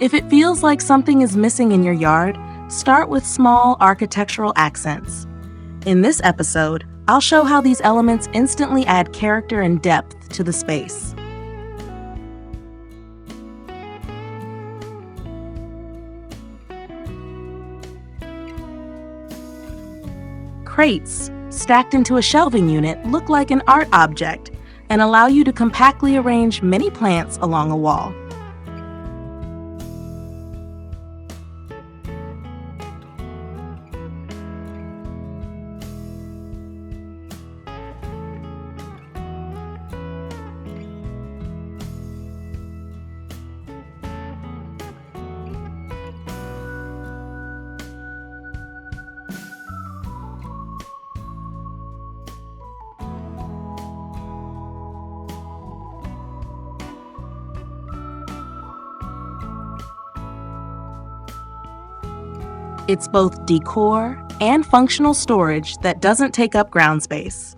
If it feels like something is missing in your yard, start with small architectural accents. In this episode, I'll show how these elements instantly add character and depth to the space. Crates, stacked into a shelving unit, look like an art object and allow you to compactly arrange many plants along a wall. It's both decor and functional storage that doesn't take up ground space.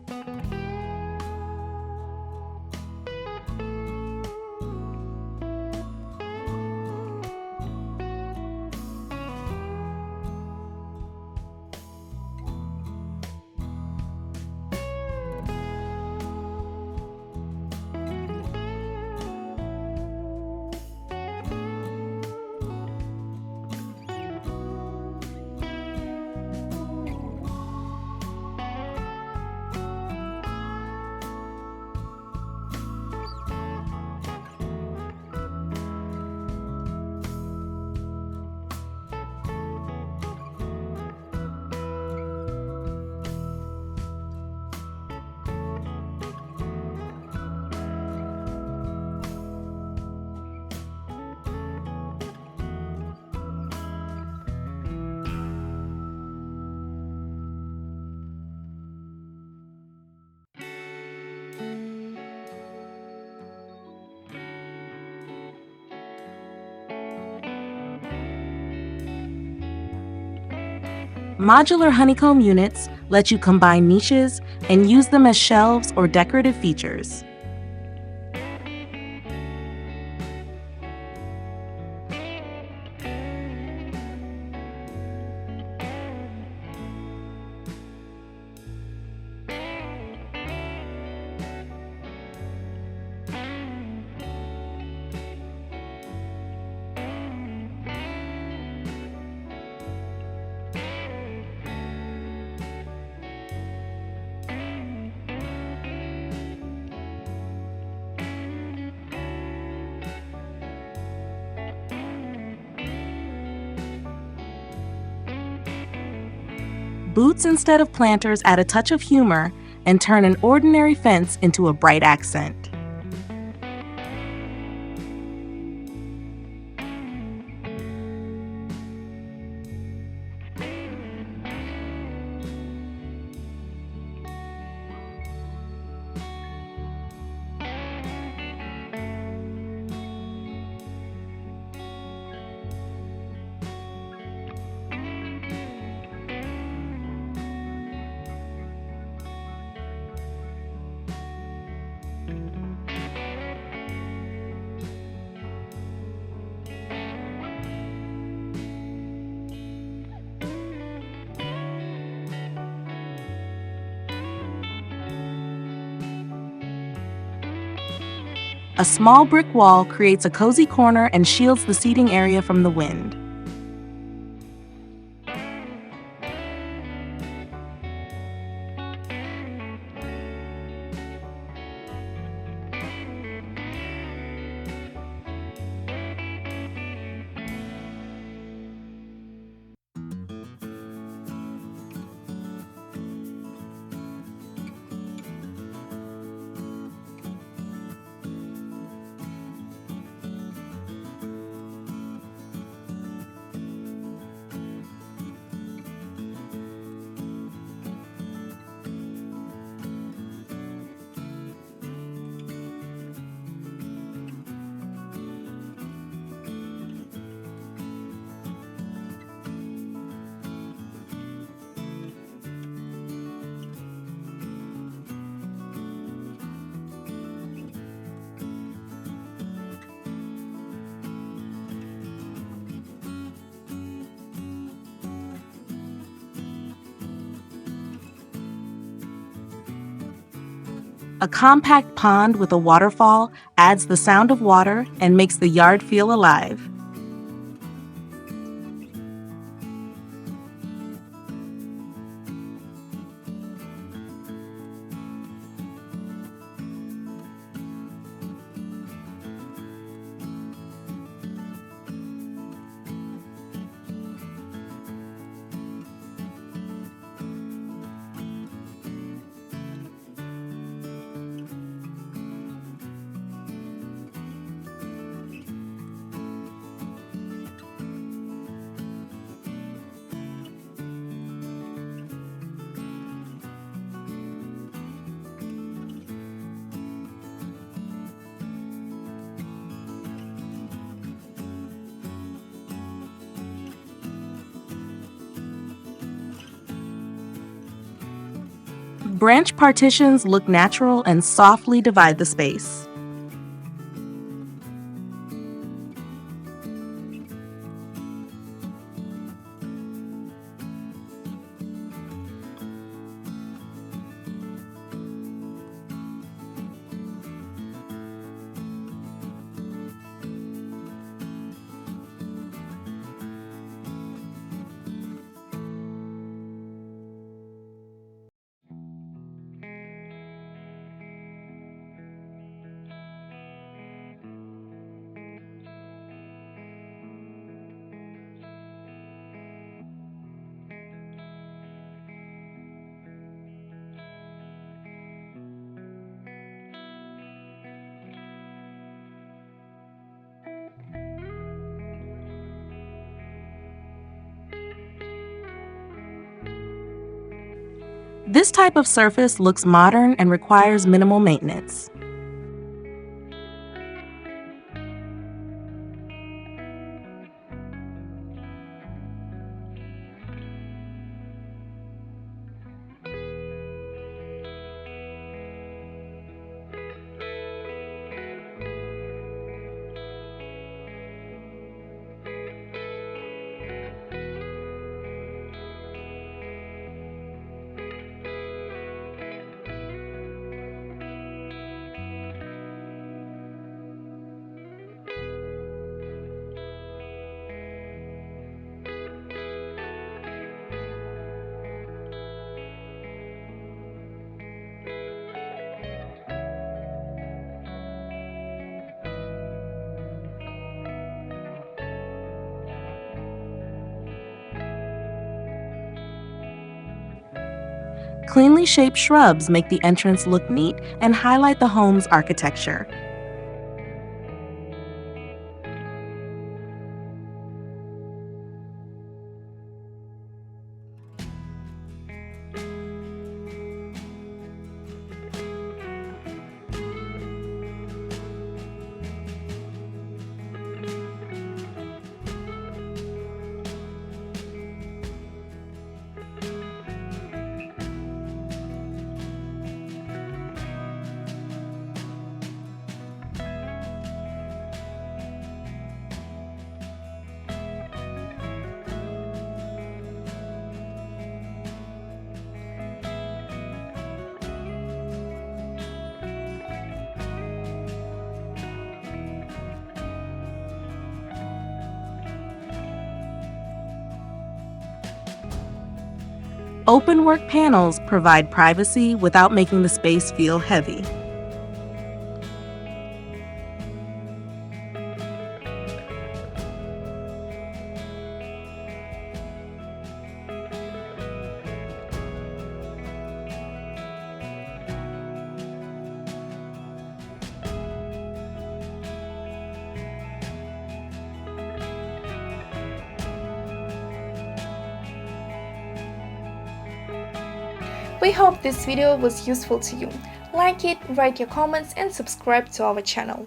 Modular honeycomb units let you combine niches and use them as shelves or decorative features. Boots instead of planters add a touch of humor and turn an ordinary fence into a bright accent. A small brick wall creates a cozy corner and shields the seating area from the wind. A compact pond with a waterfall adds the sound of water and makes the yard feel alive. Branch partitions look natural and softly divide the space. This type of surface looks modern and requires minimal maintenance. Cleanly shaped shrubs make the entrance look neat and highlight the home's architecture. Open work panels provide privacy without making the space feel heavy. We hope this video was useful to you. Like it, write your comments and subscribe to our channel.